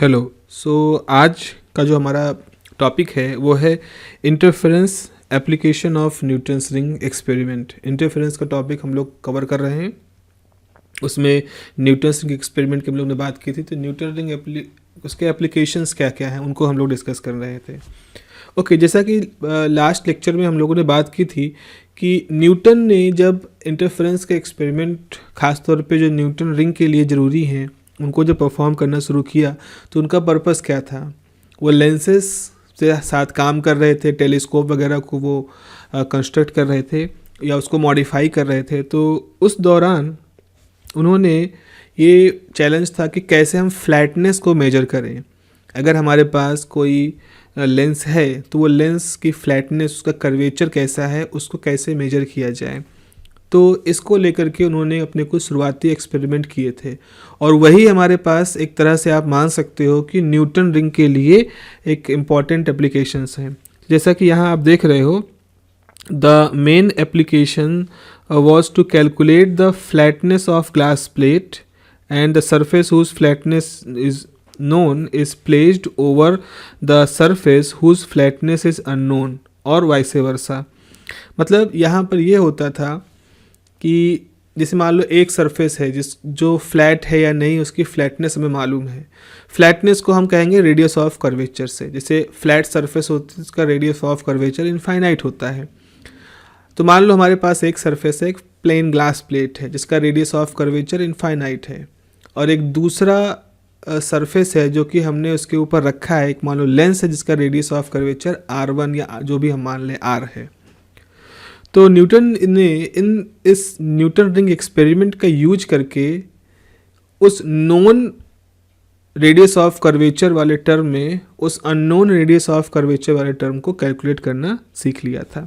Hello. आज का जो हमारा टॉपिक है वो है interference application of Newton's ring experiment. Interference का टॉपिक हम लोग कवर कर रहे हैं। उसमें न्यूटन्स रिंग एक्सपेरिमेंट की हम लोग ने बात की थी, तो न्यूटन रिंग उसके एप्लीकेशंस क्या क्या हैं उनको हम लोग डिस्कस कर रहे थे। ओके, जैसा कि लास्ट लेक्चर में हम लोगों ने बात की थी कि न्यूटन ने जब इंटरफेरेंस के एक्सपेरिमेंट खास तौर पे जो न्यूटन रिंग के लिए ज़रूरी हैं उनको जब परफॉर्म करना शुरू किया तो उनका पर्पस क्या था। वो लेंसेज से साथ काम कर रहे थे, टेलीस्कोप वगैरह को वो कंस्ट्रक्ट कर रहे थे या उसको मॉडिफाई कर रहे थे। तो उस दौरान उन्होंने ये चैलेंज था कि कैसे हम फ्लैटनेस को मेजर करें। अगर हमारे पास कोई लेंस है तो वो लेंस की फ्लैटनेस, उसका कर्वेचर कैसा है, उसको कैसे मेजर किया जाए। तो इसको लेकर के उन्होंने अपने कुछ शुरुआती एक्सपेरिमेंट किए थे और वही हमारे पास एक तरह से आप मान सकते हो कि न्यूटन रिंग के लिए एक इम्पॉर्टेंट एप्लीकेशंस हैं। जैसा कि यहाँ आप देख रहे हो, the main application was to calculate the flatness of glass plate and the surface whose flatness is known is placed over the surface whose flatness is unknown और vice versa। मतलब यहाँ पर ये होता था कि जैसे मान लो एक सरफेस है जो फ्लैट है या नहीं, उसकी फ्लैटनेस हमें मालूम है। फ्लैटनेस को हम कहेंगे रेडियस ऑफ कर्वेचर से। जैसे फ्लैट सरफेस होती है उसका रेडियस ऑफ कर्वेचर इनफाइनाइट होता है। तो मान लो हमारे पास एक सरफेस है, एक प्लेन ग्लास प्लेट है जिसका रेडियस ऑफ कर्वेचर इनफाइनाइट है, और एक दूसरा सरफेस है जो कि हमने उसके ऊपर रखा है, एक मान लो लेंस है जिसका रेडियस ऑफ कर्वेचर R1 या जो भी हम मान लें R है। तो न्यूटन ने इस न्यूटन रिंग एक्सपेरिमेंट का यूज करके उस नोन रेडियस ऑफ कर्वेचर वाले टर्म में उस अननोन रेडियस ऑफ कर्वेचर वाले टर्म को कैलकुलेट करना सीख लिया था।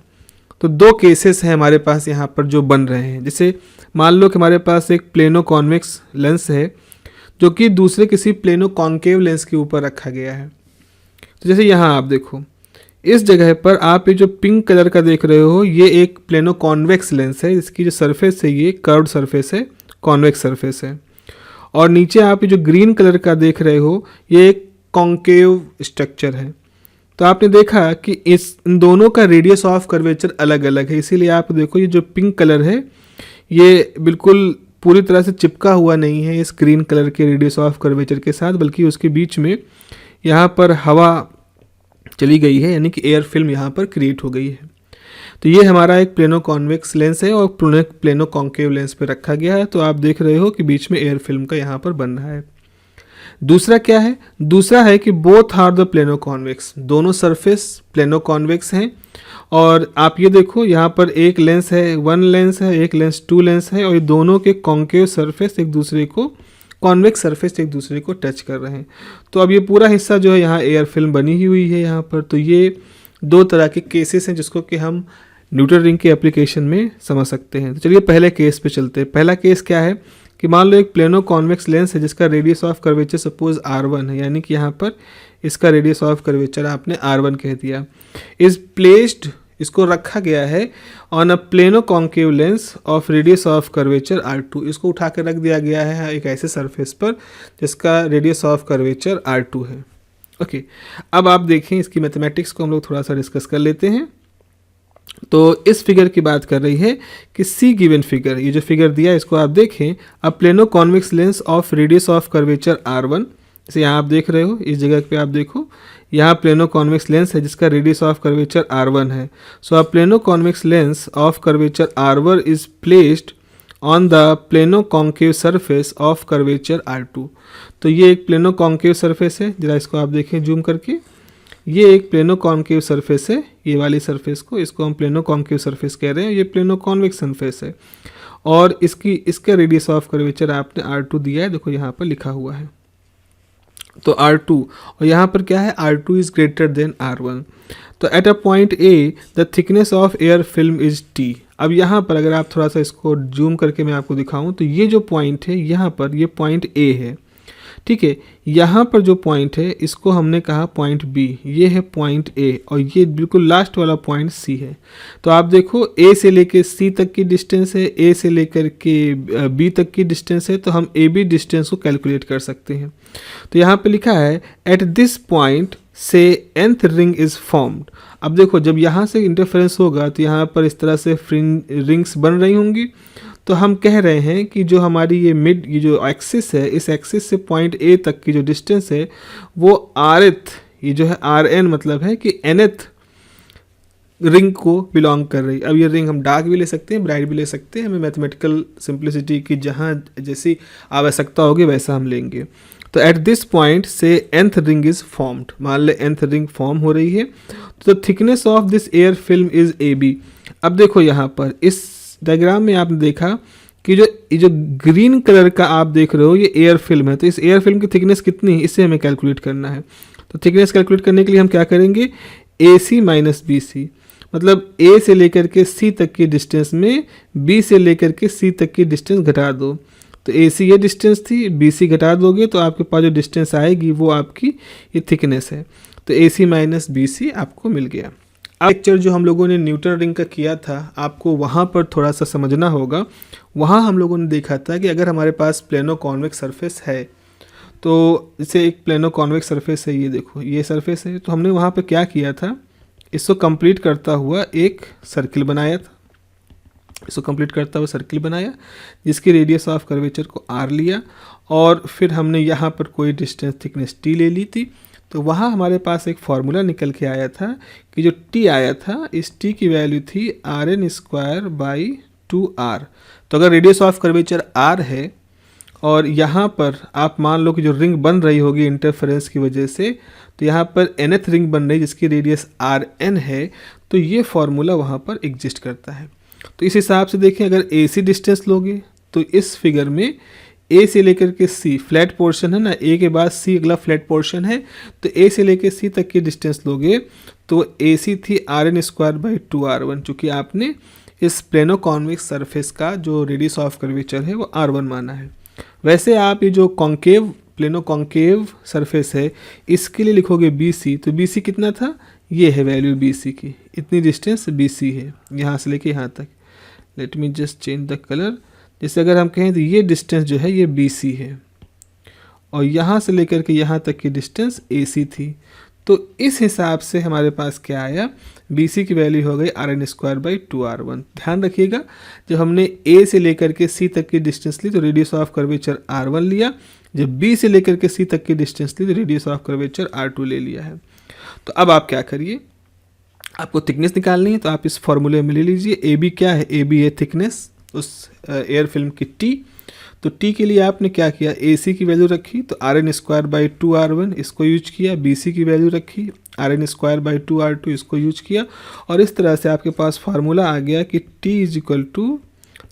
तो दो केसेस हैं हमारे पास यहाँ पर जो बन रहे हैं। जैसे मान लो कि हमारे पास एक प्लेनो कॉन्वेक्स लेंस है जो कि दूसरे किसी प्लेनो कॉन्केव लेंस के ऊपर रखा गया है। तो जैसे यहाँ आप देखो, इस जगह पर आप ये जो पिंक कलर का देख रहे हो ये एक प्लेनो कॉन्वेक्स लेंस है। इसकी जो सरफेस है ये कर्व्ड सरफेस है, कॉन्वेक्स सरफेस है। और नीचे आप ये जो ग्रीन कलर का देख रहे हो ये एक कॉन्केव स्ट्रक्चर है। तो आपने देखा कि इन दोनों का रेडियस ऑफ कर्वेचर अलग अलग है, इसीलिए आप देखो ये जो पिंक कलर है ये बिल्कुल पूरी तरह से चिपका हुआ नहीं है इस ग्रीन कलर के रेडियस ऑफ कर्वेचर के साथ, बल्कि उसके बीच में यहाँ पर हवा चली गई है, यानी कि एयर फिल्म यहाँ पर क्रिएट हो गई है। तो ये हमारा एक प्लेनो कॉन्वेक्स लेंस है और प्लेनो कॉन्केव लेंस पे रखा गया है। तो आप देख रहे हो कि बीच में एयर फिल्म का यहाँ पर बन रहा है। दूसरा क्या है? दूसरा है कि both are the plano convex, दोनों सरफेस प्लेनो कॉन्वेक्स हैं। और आप ये देखो यहाँ पर एक लेंस है, वन लेंस है, एक लेंस टू लेंस है, और ये दोनों के कॉन्केव सरफेस एक दूसरे को, कॉन्वेक्स सरफेस एक दूसरे को टच कर रहे हैं। तो अब ये पूरा हिस्सा जो है यहाँ एयर फिल्म बनी ही हुई है यहाँ पर। तो ये दो तरह के केसेस हैं जिसको कि हम न्यूटन रिंग के एप्लीकेशन में समझ सकते हैं। तो चलिए पहले केस पे चलते हैं। पहला केस क्या है कि मान लो एक प्लेनो कॉन्वेक्स लेंस है जिसका radius of curvature suppose R1 है, यानी कि यहाँ पर इसका रेडियस ऑफ कर्वेचर आपने R1 कह दिया। इज प्लेस्ड, इसको रखा गया है on a plano concave lens of radius of curvature R2। इसको उठा कर रख दिया गया है एक ऐसे सरफेस पर जिसका रेडियस ऑफ कर्वेचर R2 है। ओके, अब आप देखें इसकी मैथमेटिक्स को हम लोग थोड़ा सा डिस्कस कर लेते हैं। तो इस फिगर की बात कर रही है कि सी गिवन फिगर, ये जो फिगर दिया है इसको आप देखें। अब plano convex lens of radius of curvature R1, जैसे यहाँ आप देख रहे हो, इस जगह पे आप देखो यहाँ प्लेनो कॉन्वेक्स लेंस है जिसका रेडियस ऑफ कर्वेचर R1 है। सो अब plano convex lens of curvature R1 is placed on the plano concave surface of curvature R2। तो ये एक प्लेनो कॉन्केव सरफेस है, जरा इसको आप देखें जूम करके। ये एक प्लेनो कॉन्केव सरफेस है, ये वाली सरफेस को, इसको हम प्लेनो कॉन्केव सरफेस कह रहे हैं। ये प्लेनो कॉन्वेक्स सरफेस है और इसका रेडियस ऑफ कर्वेचर आपने R2 दिया है, देखो यहाँ पर लिखा हुआ है। तो R2, और यहाँ पर क्या है, R2 is greater than R1। तो at a point A the thickness of air film is T। अब यहाँ पर अगर आप थोड़ा सा इसको जूम करके मैं आपको दिखाऊं तो ये जो पॉइंट है यहाँ पर, ये पॉइंट ए है, ठीक है, यहाँ पर जो पॉइंट है इसको हमने कहा पॉइंट बी, ये है पॉइंट ए, और ये बिल्कुल लास्ट वाला पॉइंट सी है। तो आप देखो ए से लेकर सी तक की डिस्टेंस है, ए से लेकर के बी तक की डिस्टेंस है, तो हम ए बी डिस्टेंस को कैलकुलेट कर सकते हैं। तो यहाँ पे लिखा है एट दिस पॉइंट से nth रिंग इज फॉर्म्ड। अब देखो जब यहाँ से इंटरफेरेंस होगा तो यहाँ पर इस तरह से रिंग्स बन रही होंगी। तो हम कह रहे हैं कि जो हमारी ये जो एक्सिस है, इस एक्सिस से पॉइंट ए तक की जो डिस्टेंस है वो rth, ये जो है rn मतलब है कि nth रिंग को बिलोंग कर रही। अब ये रिंग हम डार्क भी ले सकते हैं, ब्राइट भी ले सकते हैं, हमें मैथमेटिकल सिंप्लिसिटी की जहाँ जैसी आवश्यकता होगी वैसा हम लेंगे। तो एट दिस पॉइंट से nth रिंग इज फॉर्म्ड, मान ले nth रिंग फॉर्म हो रही है। तो the thickness of this air film is AB। अब देखो यहाँ पर इस डायग्राम में आपने देखा कि जो ग्रीन कलर का आप देख रहे हो ये एयर फिल्म है। तो इस एयर फिल्म की थिकनेस कितनी है इसे हमें कैलकुलेट करना है। तो थिकनेस कैलकुलेट करने के लिए हम क्या करेंगे, AC माइनस BC, मतलब A से लेकर के C तक की डिस्टेंस में B से लेकर के C तक की डिस्टेंस घटा दो। तो AC ये डिस्टेंस थी, BC घटा दोगे तो आपके पास जो डिस्टेंस आएगी वो आपकी ये थिकनेस है। तो AC माइनस BC आपको मिल गया। अब लेक्चर जो हम लोगों ने न्यूटन रिंग का किया था आपको वहाँ पर थोड़ा सा समझना होगा। वहाँ हम लोगों ने देखा था कि अगर हमारे पास प्लेनो कॉन्वेक्स सरफेस है, तो जैसे एक प्लेनो कॉन्वेक्स सरफेस है, ये देखो ये सरफेस है, तो हमने वहाँ पर क्या किया था, इसको कंप्लीट करता हुआ एक सर्किल बनाया था। इसको कंप्लीट करता हुआ सर्किल बनाया जिसकी रेडियस ऑफ कर्वेचर को r लिया, और फिर हमने यहाँ पर कोई डिस्टेंस थिकनेस t ले ली थी। तो वहाँ हमारे पास एक फार्मूला निकल के आया था कि जो t आया था, इस t की वैल्यू थी Rn²/2r। तो अगर रेडियस ऑफ कर्वेचर r है और यहाँ पर आप मान लो कि जो रिंग बन रही होगी इंटरफेरेंस की वजह से, तो यहाँ पर nth रिंग बन रही जिसकी रेडियस Rn है, तो ये फार्मूला वहाँ पर एग्जिस्ट करता है। तो इस हिसाब से देखें, अगर AC डिस्टेंस लोगे तो इस फिगर में A से लेकर के C फ्लैट पोर्शन है ना, A के बाद C अगला फ्लैट पोर्शन है, तो A से लेकर C तक की डिस्टेंस लोगे तो AC थी Rn²/2r1, चूँकि आपने इस प्लेनो कॉन्वेक्स सरफेस का जो रेडियस ऑफ कर्वेचर है वो R1 माना है। वैसे आप ये जो कॉन्केव प्लेनो कॉन्केव सरफेस है इसके लिए लिखोगे BC, तो BC कितना था, ये है वैल्यू BC की, इतनी डिस्टेंस BC है यहाँ से लेके यहाँ तक। Let me just change the colour. जैसे अगर हम कहें तो ये डिस्टेंस जो है ये BC है, और यहाँ से लेकर के यहाँ तक की डिस्टेंस AC थी। तो इस हिसाब से हमारे पास क्या आया, BC की वैल्यू हो गई Rn²/2r1। ध्यान रखिएगा, जब हमने A से लेकर के C तक की डिस्टेंस ली तो रेडियस ऑफ कर्वेचर R1 लिया, जब B से लेकर के C तक की डिस्टेंस ली तो रेडियस ऑफ कर्वेचर R2 ले लिया है। तो अब आप क्या करिए, आपको थिकनेस निकालनी है तो आप इस फॉर्मूले में ले लीजिए। AB क्या है, AB है थिकनेस उस एयर फिल्म की T। तो T के लिए आपने क्या किया, AC की वैल्यू रखी तो Rn²/2r1 इसको यूज किया, BC की वैल्यू रखी Rn²/2r2 इसको यूज किया, और इस तरह से आपके पास फार्मूला आ गया कि T =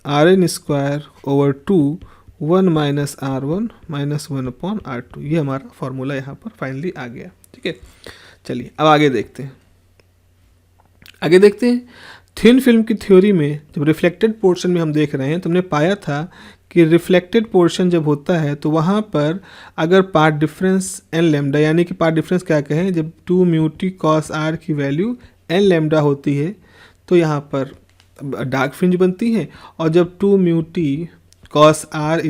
Rn²/2 1 - r1 - 1/r2। ये हमारा फार्मूला यहाँ पर फाइनली आ गया। ठीक है, चलिए अब आगे देखते हैं। थिन फिल्म की थ्योरी में जब रिफ्लेक्टेड पोर्शन में हम देख रहे हैं तो हमने पाया था कि रिफ्लेक्टेड पोर्शन जब होता है तो वहाँ पर अगर पार्ट डिफरेंस n λ, यानी कि पार्ट डिफरेंस क्या कहें, जब 2μt cos r की वैल्यू n λ होती है तो यहाँ पर डार्क फ्रिंज बनती है, और जब 2μt cos r =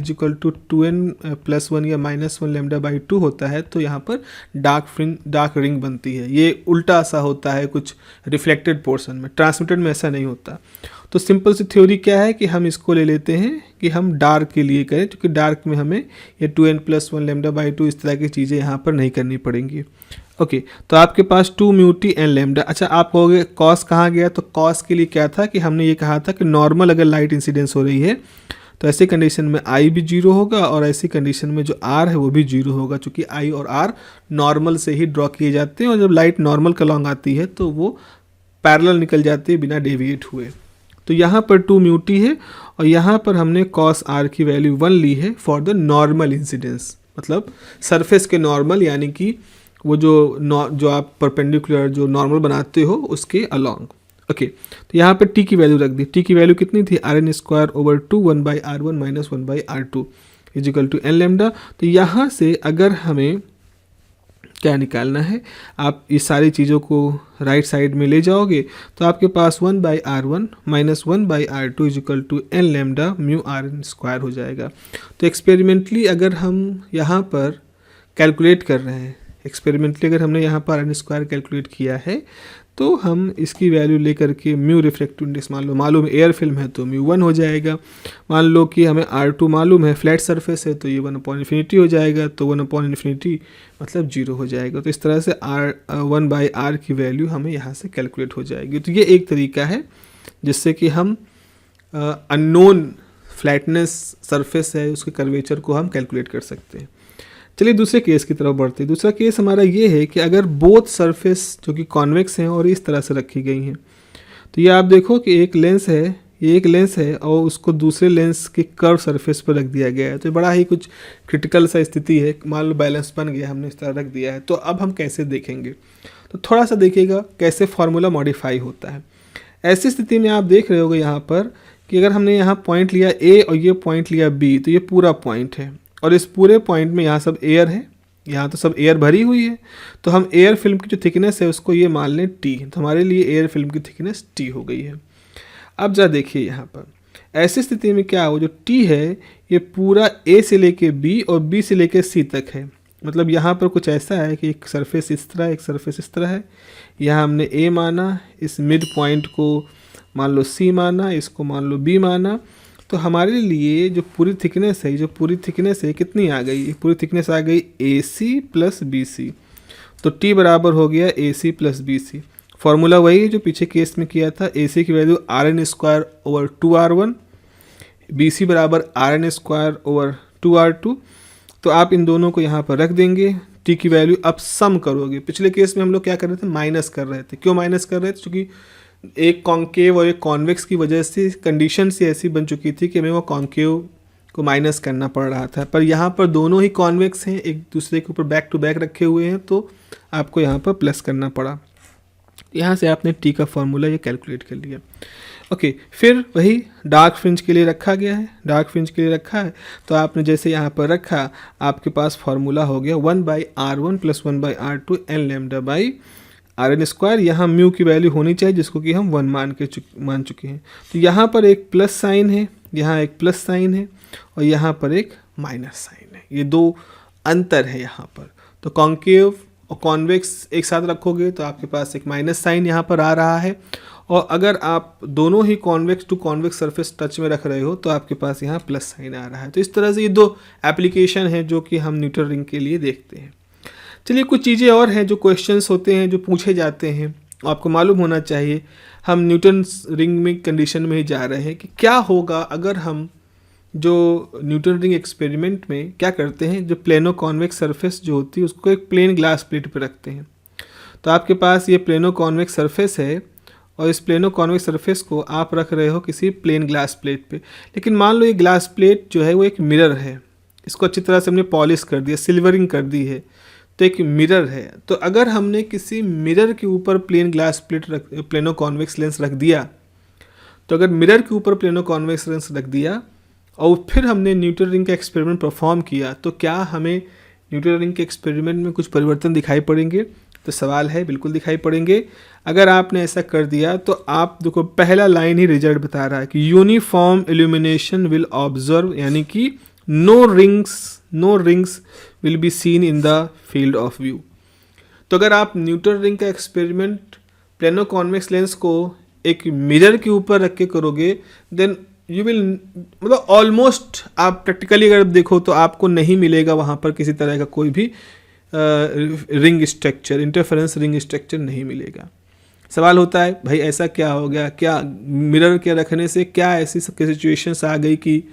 2n+1 या -1 λ/2 होता है तो यहाँ पर डार्क रिंग बनती है। ये उल्टा सा होता है कुछ रिफ्लेक्टेड पोर्शन में, ट्रांसमिटेड में ऐसा नहीं होता। तो सिंपल सी थ्योरी क्या है कि हम इसको ले लेते हैं कि हम डार्क के लिए करें, क्योंकि डार्क में हमें ये 2n+1 λ/2 इस तरह की चीज़ें यहाँ पर नहीं करनी पड़ेंगी। ओके, तो आपके पास 2μt n λ। अच्छा, आप कहोगे कॉस कहाँ गया, तो कॉस के लिए क्या था कि हमने ये कहा था कि नॉर्मल अगर लाइट इंसिडेंस हो रही है तो ऐसी कंडीशन में I भी 0 होगा, और ऐसी कंडीशन में जो R है वो भी 0 होगा, चूँकि I और R नॉर्मल से ही ड्रॉ किए जाते हैं, और जब लाइट नॉर्मल का लॉन्ग आती है तो वो पैरेलल निकल जाती है बिना डेविएट हुए। तो यहाँ पर 2μt है, और यहाँ पर हमने cos R की वैल्यू 1 ली है फॉर द नॉर्मल इंसिडेंस, मतलब सरफेस के नॉर्मल, यानी कि वो जो आप परपेंडिकुलर जो नॉर्मल बनाते हो उसके अलॉन्ग। ओके, तो यहाँ पे t की वैल्यू रख दी। t की वैल्यू कितनी थी, Rn² / 2 1/r1 - 1/r2। Is equal to n lambda. तो यहाँ से अगर हमें क्या निकालना है, आप इस सारी चीज़ों को राइट साइड में ले जाओगे तो आपके पास 1/r1 minus 1/r2 is equal to n lambda mu r n square हो जाएगा। तो एक्सपेरिमेंटली अगर हम यहाँ पर कैलकुलेट कर रहे हैं, एक्सपेरिमेंटली अगर हमने यहाँ पर आर स्क्वायर कैलकुलेट किया है तो हम इसकी वैल्यू लेकर के म्यू रिफ्लेक्टिव इंडेक्स मालूम एयर फिल्म है तो म्यू 1 हो जाएगा। मान लो कि हमें R2 मालूम है, फ्लैट सरफेस है तो ये 1/∞ हो जाएगा, तो 1/∞ मतलब 0 हो जाएगा। तो इस तरह से R1/r की वैल्यू हमें यहाँ से कैलकुलेट हो जाएगी। तो ये एक तरीका है जिससे कि हम अननोन फ्लैटनेस सरफेस है उसके कर्वेचर को हम कैलकुलेट कर सकते हैं। चलिए दूसरे केस की तरफ बढ़ते हैं। दूसरा केस हमारा ये है कि अगर बोथ सरफेस जो कि कॉन्वेक्स हैं और इस तरह से रखी गई हैं, तो ये आप देखो कि एक लेंस है, ये एक लेंस है और उसको दूसरे लेंस के कर्व सरफेस पर रख दिया गया है। तो बड़ा ही कुछ क्रिटिकल सा स्थिति है, मान लो बैलेंस बन गया, हमने इस तरह रख दिया है। तो अब हम कैसे देखेंगे, तो थोड़ा सा देखिएगा कैसे फॉर्मूला मॉडिफाई होता है। ऐसी स्थिति में आप देख रहे होगे यहाँ पर कि अगर हमने यहाँ पॉइंट लिया ए और ये पॉइंट लिया बी, तो ये पूरा पॉइंट है और इस पूरे पॉइंट में यहाँ सब एयर है, यहाँ तो सब एयर भरी हुई है। तो हम एयर फिल्म की जो थिकनेस है उसको ये मान लें टी, तो हमारे लिए एयर फिल्म की थिकनेस टी हो गई है। अब जरा देखिए यहाँ पर ऐसी स्थिति में क्या हो, जो टी है ये पूरा ए से लेके बी और बी से लेके सी तक है। मतलब यहाँ पर कुछ ऐसा है कि एक सरफेस इस तरह, एक सरफेस इस तरह है। यहाँ हमने ए माना, इस मिड पॉइंट को मान लो सी माना, इसको मान लो बी माना। तो हमारे लिए जो पूरी थिकनेस है, जो पूरी थिकनेस है कितनी आ गई, पूरी थिकनेस आ गई AC प्लस BC। तो T बराबर हो गया AC प्लस BC। फॉर्मूला वही है जो पीछे केस में किया था, AC की value RN square over 2R1, BC बराबर RN स्क्वायर ओवर 2R2। तो आप इन दोनों को यहाँ पर रख देंगे, T की वैल्यू अब सम करोगे। पिछले केस में हम लोग क्या कर रहे थे, माइनस कर रहे थे। क्यों माइनस कर रहे थे, क्योंकि एक कॉन्केव और एक कॉन्वेक्स की वजह से कंडीशन से ऐसी बन चुकी थी कि हमें वो कॉन्केव को माइनस करना पड़ रहा था। पर यहाँ पर दोनों ही कॉन्वेक्स हैं, एक दूसरे के ऊपर बैक टू बैक रखे हुए हैं, तो आपको यहाँ पर प्लस करना पड़ा। यहाँ से आपने टी का फॉर्मूला ये कैलकुलेट कर लिया। ओके, फिर वही डार्क फ्रिंज के लिए रखा गया है, डार्क फ्रिंज के लिए रखा है तो आपने जैसे यहाँ पर रखा, आपके पास फॉर्मूला हो गया 1/r1 plus 1/r2 n lambda by RN square. यहाँ म्यू की वैल्यू होनी चाहिए जिसको कि हम 1 मान चुके हैं। तो यहाँ पर एक प्लस साइन है, यहाँ एक प्लस साइन है और यहाँ पर एक माइनस साइन है। ये दो अंतर है यहाँ पर। तो कॉन्केव और कॉन्वेक्स एक साथ रखोगे तो आपके पास एक माइनस साइन यहाँ पर आ रहा है, और अगर आप दोनों ही convex to convex surface touch में रख रहे हो तो आपके पास यहाँ प्लस साइन आ रहा है। तो इस तरह से ये दो एप्लीकेशन है जो कि हम न्यूटन रिंग के लिए देखते हैं। चलिए कुछ चीज़ें और हैं जो क्वेश्चंस होते हैं जो पूछे जाते हैं, आपको मालूम होना चाहिए। हम न्यूटन रिंग में कंडीशन में ही जा रहे हैं कि क्या होगा अगर हम जो न्यूटन रिंग एक्सपेरिमेंट में क्या करते हैं, जो प्लेनो कॉन्वेक्स सरफेस जो होती है उसको एक प्लेन ग्लास प्लेट पर रखते हैं। तो आपके पास ये प्लेनो कॉन्वेक्स सरफेस है और इस प्लेनो कॉन्वेक्स सरफेस को आप रख रहे हो किसी प्लेन ग्लास प्लेट पे। लेकिन मान लो ये ग्लास प्लेट जो है वो एक मिरर है, इसको अच्छी तरह से हमने पॉलिश कर दिया, सिल्वरिंग कर दी है, तो एक मिरर है। तो अगर हमने किसी मिरर के ऊपर प्लेनो कॉन्वेक्स लेंस रख दिया, तो अगर मिरर के ऊपर प्लेनो कॉन्वेक्स लेंस रख दिया और फिर हमने न्यूटन रिंग का एक्सपेरिमेंट परफॉर्म किया, तो क्या हमें न्यूटन रिंग के एक्सपेरिमेंट में कुछ परिवर्तन दिखाई पड़ेंगे? तो सवाल है, बिल्कुल दिखाई पड़ेंगे। अगर आपने ऐसा कर दिया तो आप देखो पहला लाइन ही रिजल्ट बता रहा है कि यूनिफॉर्म इल्यूमिनेशन विल ऑब्जर्व, यानी कि no rings will be seen in the field of view. तो अगर आप न्यूटन रिंग का एक्सपेरिमेंट प्लेनो कॉन्वेक्स लेंस को एक मिरर के ऊपर रख के करोगे, देन यू विल मतलब ऑलमोस्ट आप प्रैक्टिकली अगर देखो तो आपको नहीं मिलेगा वहाँ पर किसी तरह का कोई भी ring structure, interference ring structure नहीं मिलेगा। सवाल होता है भाई ऐसा क्या हो गया, क्या मिरर के रखने से क्या ऐसी सिचुएशंस आ गई कि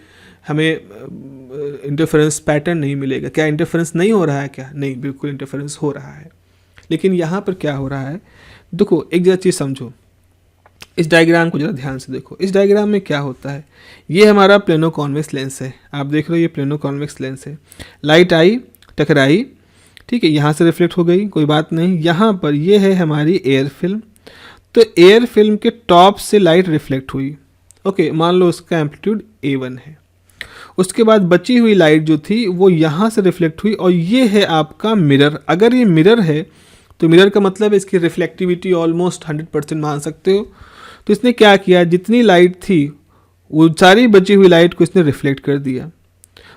हमें इंटरफेरेंस पैटर्न नहीं मिलेगा? क्या इंटरफेरेंस नहीं हो रहा है क्या? नहीं, बिल्कुल इंटरफेरेंस हो रहा है। लेकिन यहाँ पर क्या हो रहा है, देखो एक जरा चीज़ समझो, इस डायग्राम को जरा ध्यान से देखो। इस डायग्राम में क्या होता है, ये हमारा प्लेनो कॉन्वेक्स लेंस है, आप देख रहे हो ये प्लेनो कॉन्वेक्स लेंस है। लाइट आई, टकराई, ठीक है, यहाँ से रिफ्लेक्ट हो गई, कोई बात नहीं। यहाँ पर ये है हमारी एयर फिल्म, तो एयर फिल्म के टॉप से लाइट रिफ्लेक्ट हुई। ओके, मान लो उसका एम्पलीट्यूड A1 है। उसके बाद बची हुई लाइट जो थी वो यहाँ से रिफ्लेक्ट हुई और ये है आपका मिरर। अगर ये मिरर है तो मिरर का मतलब है इसकी रिफ्लेक्टिविटी ऑलमोस्ट 100% मान सकते हो। तो इसने क्या किया, जितनी लाइट थी वो सारी बची हुई लाइट को इसने रिफ्लेक्ट कर दिया।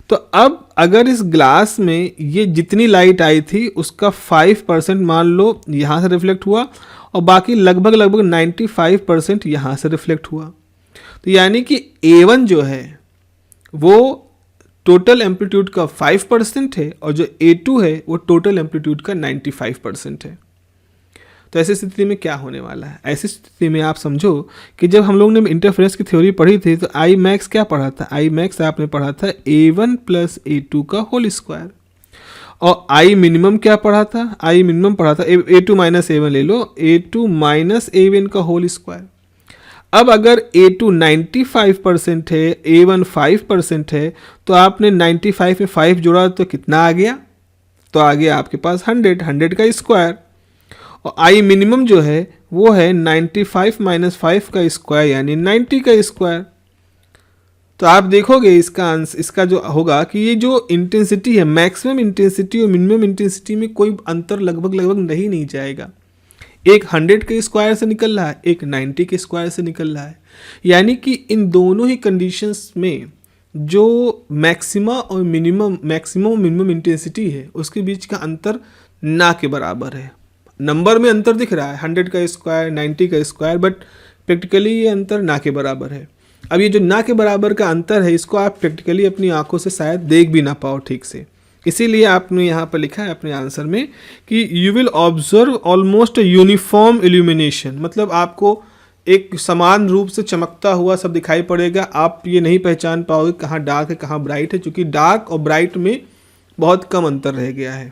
तो अब अगर इस ग्लास में ये जितनी लाइट आई थी उसका 5% मान लो यहाँ से रिफ्लेक्ट हुआ और बाकी लगभग 95% यहाँ से रिफ्लेक्ट हुआ। तो यानी कि A1 जो है वो टोटल एम्पलीट्यूड का 5% है और जो A2 है वो टोटल एम्पलीट्यूड का 95% है। तो ऐसी स्थिति में क्या होने वाला है, ऐसी स्थिति में आप समझो कि जब हम लोग ने इंटरफेरेंस की थ्योरी पढ़ी थी तो आई मैक्स क्या पढ़ा था, आई मैक्स आपने पढ़ा था A1 प्लस A2 का होल स्क्वायर। और आई मिनिमम क्या पढ़ा था, आई मिनिमम पढ़ा था A2 माइनस A1 ले लो, A2 माइनस A1 का होल स्क्वायर। अब अगर A2 95% है, A1 5% है, तो आपने 95 में 5 जोड़ा तो कितना आ गया, तो आ गया आपके पास 100 का स्क्वायर। और आई मिनिमम जो है वो है 95 माइनस 5 का स्क्वायर यानी 90 का स्क्वायर। तो आप देखोगे इसका जो होगा कि ये जो इंटेंसिटी है, मैक्सिमम इंटेंसिटी और मिनिमम इंटेंसिटी में कोई अंतर लगभग नहीं जाएगा। एक 100 के स्क्वायर से निकल रहा है, एक 90 के स्क्वायर से निकल रहा है। यानी कि इन दोनों ही कंडीशंस में जो मैक्सिमम और मिनिमम इंटेंसिटी है उसके बीच का अंतर ना के बराबर है। नंबर में अंतर दिख रहा है 100 का स्क्वायर 90 का स्क्वायर, बट प्रैक्टिकली ये अंतर ना के बराबर है। अब ये जो ना के बराबर का अंतर है इसको आप प्रैक्टिकली अपनी आंखों से शायद देख भी ना पाओ ठीक से, इसीलिए आपने यहाँ पर लिखा है अपने आंसर में कि you will observe almost uniform illumination, मतलब आपको एक समान रूप से चमकता हुआ सब दिखाई पड़ेगा। आप ये नहीं पहचान पाओगे कहाँ डार्क है कहाँ ब्राइट है, क्योंकि डार्क और ब्राइट में बहुत कम अंतर रह गया है।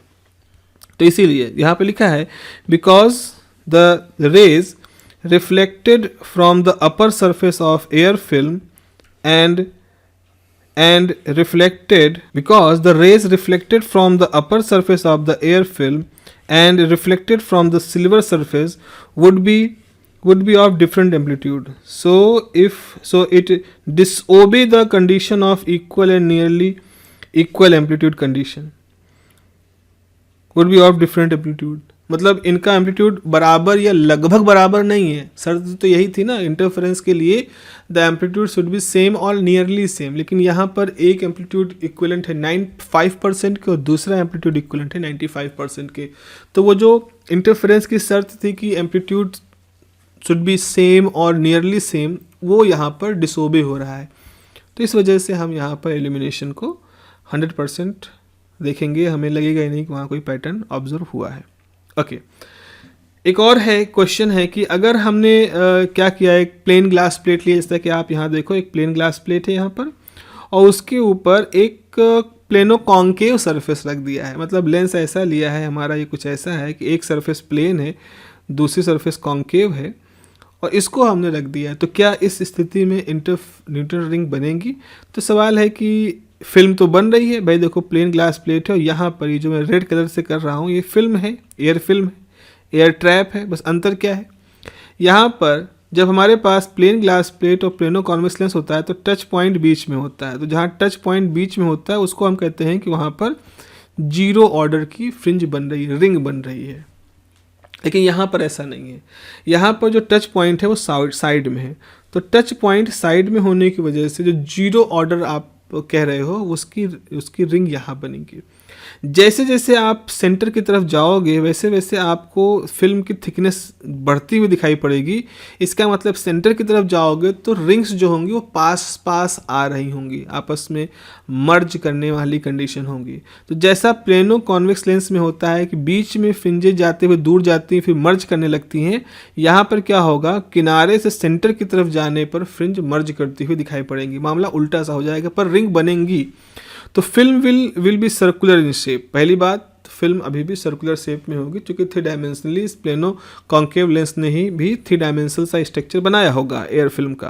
तो इसीलिए यहाँ पे लिखा है because the rays reflected from the upper surface of air film and reflected because the rays reflected from the upper surface of the air film and reflected from the silver surface would be of different amplitude, so it disobey the condition of equal and nearly equal amplitude condition, would be of different amplitude। मतलब इनका amplitude बराबर या लगभग बराबर नहीं है। शर्त तो यही थी ना इंटरफेरेंस के लिए, the amplitude should be same और नियरली सेम, लेकिन यहाँ पर एक एम्पलीट्यूड इक्विवेलेंट है 95% के और दूसरा एम्पलीट्यूड इक्विवेलेंट है 95% के। तो वो जो इंटरफेरेंस की शर्त थी कि एम्पलीट्यूड शुड बी सेम और नियरली सेम, वो यहाँ पर डिसोबे हो रहा है। तो इस वजह से हम यहाँ पर इल्यूमिनेशन को 100% देखेंगे, हमें लगेगा ही नहीं कि वहाँ कोई पैटर्न ऑब्जर्व हुआ है। ओके एक और है क्वेश्चन है कि अगर हमने क्या किया, एक प्लेन ग्लास प्लेट लिया, जैसा कि आप यहाँ देखो एक प्लेन ग्लास प्लेट है यहाँ पर, और उसके ऊपर एक प्लेनो कॉन्केव सरफेस रख दिया है। मतलब लेंस ऐसा लिया है हमारा, ये कुछ ऐसा है कि एक सरफेस प्लेन है दूसरी सरफेस कॉन्केव है और इसको हमने रख दिया है। तो क्या इस स्थिति में न्यूटन रिंग बनेगी? तो सवाल है कि फिल्म तो बन रही है भाई, देखो प्लेन ग्लास प्लेट है और यहाँ पर ये जो मैं रेड कलर से कर रहा हूँ ये फिल्म है, एयर फिल्म है, एयर ट्रैप है। बस अंतर क्या है, यहाँ पर जब हमारे पास प्लेन ग्लास प्लेट और प्लेनो कॉन्वेक्स लेंस होता है तो टच पॉइंट बीच में होता है। तो जहाँ टच पॉइंट बीच में होता है उसको हम कहते हैं कि वहाँ पर जीरो ऑर्डर की फ्रिंज बन रही है, रिंग बन रही है। लेकिन यहाँ पर ऐसा नहीं है, यहाँ पर जो टच पॉइंट है वो साइड में है। तो टच पॉइंट साइड में होने की वजह से जो जीरो ऑर्डर आप कह रहे हो उसकी रिंग यहाँ बनेगी। जैसे जैसे आप सेंटर की तरफ जाओगे वैसे वैसे आपको फिल्म की थिकनेस बढ़ती हुई दिखाई पड़ेगी। इसका मतलब सेंटर की तरफ जाओगे तो रिंग्स जो होंगी वो पास पास आ रही होंगी, आपस में मर्ज करने वाली कंडीशन होंगी। तो जैसा प्लेनो कॉन्वेक्स लेंस में होता है कि बीच में फ्रिंजें जाते हुए दूर जाती हैं फिर मर्ज करने लगती हैं, यहाँ पर क्या होगा, किनारे से सेंटर की तरफ जाने पर फ्रिंज मर्ज करती हुई दिखाई पड़ेंगी। मामला उल्टा सा हो जाएगा पर रिंग बनेंगी। तो film will B circular in shape. पहली बात, फिल्म अभी भी सर्कुलर शेप में होगी क्योंकि 3 डायमेंशनली इस प्लेनो कॉन्केव लेंस ने ही भी 3 डायमेंशनल सा स्ट्रक्चर बनाया होगा एयर फिल्म का।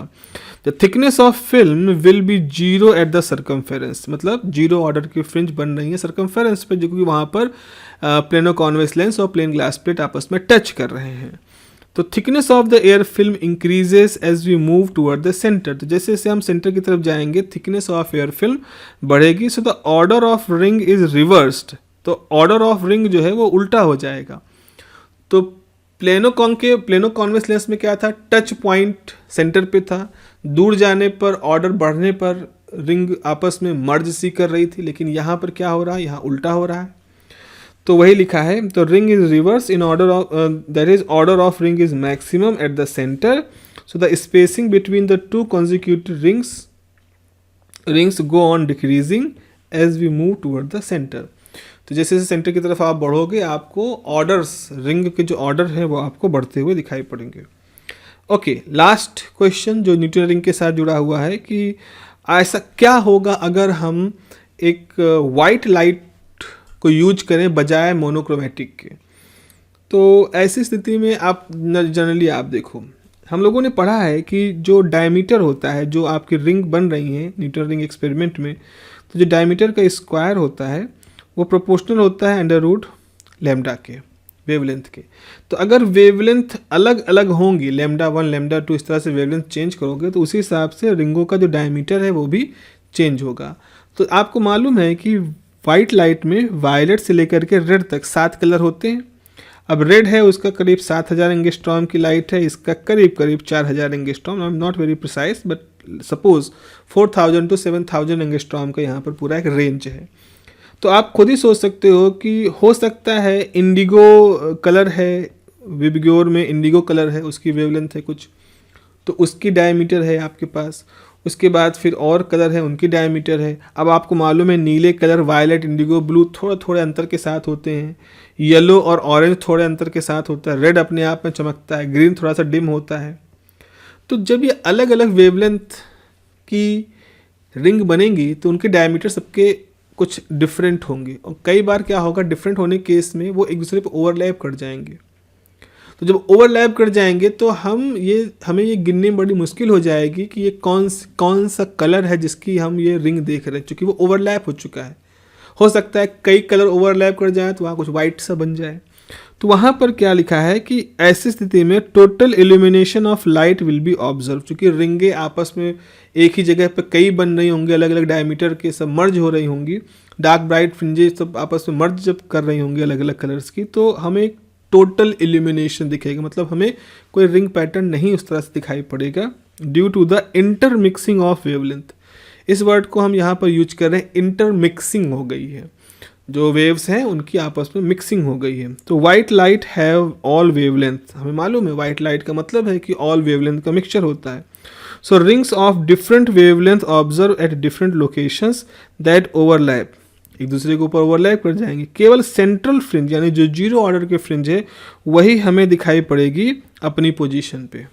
The thickness of film will be zero at the circumference, मतलब जीरो ऑर्डर की फ्रिंज बन रही है सर्कमफेरेंस पे, जो कि वहाँ पर प्लेनो कॉन्वेक्स लेंस और प्लेन ग्लास प्लेट आपस में टच कर रहे हैं। तो thickness of the air film increases as we move toward the centre, तो जैसे जैसे हम सेंटर की तरफ जाएंगे थिकनेस ऑफ एयर फिल्म बढ़ेगी, so the order of ring is reversed, तो ऑर्डर ऑफ रिंग जो है वो उल्टा हो जाएगा। तो प्लेनो कॉन्वेक्स लेंस में क्या था, टच पॉइंट सेंटर पे था, दूर जाने पर ऑर्डर बढ़ने पर रिंग आपस में मर्ज सी कर रही थी, लेकिन यहाँ पर क्या हो रहा है, यहाँ उल्टा हो रहा है। तो वही लिखा है, तो ring is reverse in order of that is order of ring is maximum at the centre, so the spacing between the two consecutive rings go on decreasing as we move toward the centre. तो जैसे जैसे centre की तरफ आप बढ़ोगे आपको orders, ring के जो ऑर्डर हैं वो आपको बढ़ते हुए दिखाई पड़ेंगे। ओके, लास्ट क्वेश्चन जो न्यूटन रिंग के साथ जुड़ा हुआ है कि ऐसा क्या होगा अगर हम एक वाइट लाइट को यूज करें बजाय मोनोक्रोमेटिक के। तो ऐसी स्थिति में आप जनरली आप देखो, हम लोगों ने पढ़ा है कि जो डायमीटर होता है, जो आपकी रिंग बन रही है न्यूटन रिंग एक्सपेरिमेंट में, तो जो डायमीटर का स्क्वायर होता है वो प्रोपोर्शनल होता है अंडर रूट लैम्डा के वेवलेंथ के। तो अगर वेवलेंथ अलग अलग होंगी, लैम्डा 1 लैम्डा 2 इस तरह से वेवलेंथ चेंज करोगे तो उसी हिसाब से रिंगों का जो डायमीटर है वो भी चेंज होगा। तो आपको मालूम है कि वाइट लाइट में वायलेट से लेकर के रेड तक 7 कलर होते हैं। अब रेड है उसका करीब 7000 एंगस्ट्रॉम की लाइट है, इसका करीब करीब 4000 angstrom, I am not very precise but suppose 4000 to 7000 angstrom का यहाँ पर पूरा एक रेंज है। तो आप खुद ही सोच सकते हो कि हो सकता है इंडिगो कलर है, विबग्योर में इंडिगो कलर है, उसकी वेवलेंथ है कुछ, तो उसकी डायमीटर है आपके पास। उसके बाद फिर और कलर है, उनकी डायमीटर है। अब आपको मालूम है नीले कलर वायलेट इंडिगो ब्लू थोड़े थोड़े अंतर के साथ होते हैं, येलो और ऑरेंज थोड़े अंतर के साथ होता है, रेड अपने आप में चमकता है, ग्रीन थोड़ा सा डिम होता है। तो जब ये अलग अलग वेवलेंथ की रिंग बनेंगी तो उनके डायमीटर सबके कुछ डिफरेंट होंगे, और कई बार क्या होगा डिफरेंट होने केस में वो एक दूसरे पर ओवरलैप कर जाएंगे। तो जब ओवरलैप कर जाएंगे तो हमें ये गिनने में बड़ी मुश्किल हो जाएगी कि ये कौन सा कलर है जिसकी हम ये रिंग देख रहे हैं, क्योंकि वो ओवरलैप हो चुका है। हो सकता है कई कलर ओवरलैप कर जाए तो वहाँ कुछ वाइट सा बन जाए। तो वहाँ पर क्या लिखा है कि ऐसी स्थिति में total illumination of light will be observe, क्योंकि रिंगें आपस में एक ही जगह पर कई बन रही होंगी, अलग अलग डायमीटर के, सब मर्ज हो रही होंगी, डार्क ब्राइट फ्रिंजेस सब आपस में मर्ज जब कर रही होंगी अलग अलग कलर्स की, तो हमें टोटल इल्यूमिनेशन दिखेगा, मतलब हमें कोई रिंग पैटर्न नहीं उस तरह से दिखाई पड़ेगा due to the intermixing of wavelength. इस वर्ड को हम यहाँ पर यूज कर रहे हैं, इंटरमिक्सिंग हो गई है, जो वेव्स हैं उनकी आपस में मिक्सिंग हो गई है। तो white light have all wavelength, हमें मालूम है वाइट लाइट का मतलब है कि ऑल वेवलेंथ का मिक्सचर होता है। So rings of different wavelength observe at different locations that overlap, एक दूसरे के ऊपर ओवरलैप कर जाएंगे। केवल सेंट्रल फ्रिंज यानी जो जीरो ऑर्डर के फ्रिंज है वही हमें दिखाई पड़ेगी अपनी पोजीशन पे।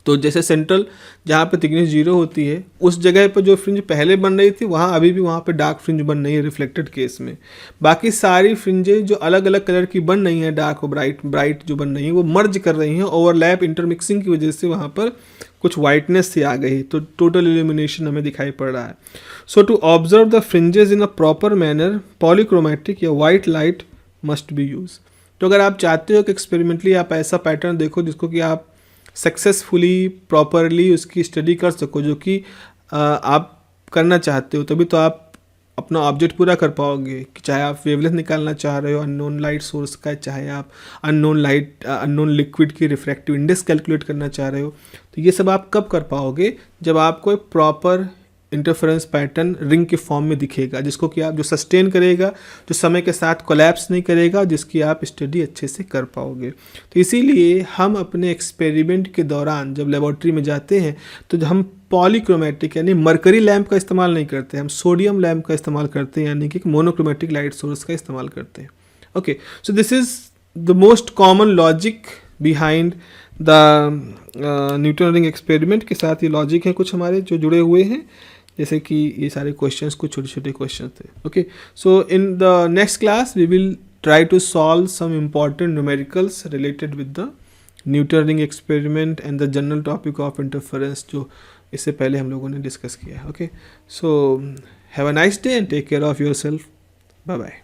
तो जैसे सेंट्रल जहाँ पे थिकनेस जीरो होती है उस जगह पर जो फ्रिंज पहले बन रही थी वहाँ अभी भी वहाँ पे डार्क फ्रिंज बन रही है रिफ्लेक्टेड केस में। बाकी सारी फ्रिंजें जो अलग अलग कलर की बन रही हैं, डार्क और ब्राइट जो बन रही हैं, वो मर्ज कर रही हैं, ओवरलैप इंटरमिक्सिंग की वजह से वहाँ पर कुछ वाइटनेस से आ गई, तो टोटल इल्यूमिनेशन हमें दिखाई पड़ रहा है। So to observe the fringes in a proper manner polychromatic या white light must be use. तो अगर आप चाहते हो कि एक्सपेरिमेंटली आप ऐसा पैटर्न देखो जिसको कि आप सक्सेसफुली प्रॉपरली उसकी स्टडी कर सको, जो कि आप करना चाहते हो, तभी तो आप अपना ऑब्जेक्ट पूरा कर पाओगे। कि चाहे आप वेवलेंथ निकालना चाह रहे हो अननोन लाइट सोर्स का, चाहे आप अननोन लिक्विड की रिफ्रैक्टिव इंडेक्स कैलकुलेट करना चाह रहे हो, तो ये सब आप कब कर पाओगे, जब आपको एक प्रॉपर इंटरफेरेंस पैटर्न रिंग के फॉर्म में दिखेगा, जिसको कि आप जो सस्टेन करेगा, जो समय के साथ कोलैप्स नहीं करेगा, जिसकी आप स्टडी अच्छे से कर पाओगे। तो इसीलिए हम अपने एक्सपेरिमेंट के दौरान जब लेबॉर्ट्री में जाते हैं तो हम पॉलीक्रोमेटिक यानी मरकरी लैंप का इस्तेमाल नहीं करते, हम सोडियम लैंप का इस्तेमाल करते हैं, यानी कि मोनोक्रोमेटिक लाइट सोर्स का इस्तेमाल करते हैं। Okay, so this is the most common logic behind the Newton ring experiment. के साथ ये लॉजिक है कुछ हमारे जो जुड़े हुए हैं, जैसे कि ये सारे क्वेश्चंस कुछ छोटे छोटे क्वेश्चंस थे। Okay, so in the next class we will try to solve some important numericals related with the Newton ring experiment and the general topic of interference, जो इससे पहले हम लोगों ने डिस्कस किया है। Okay, so have a nice day and take care of yourself. Bye bye.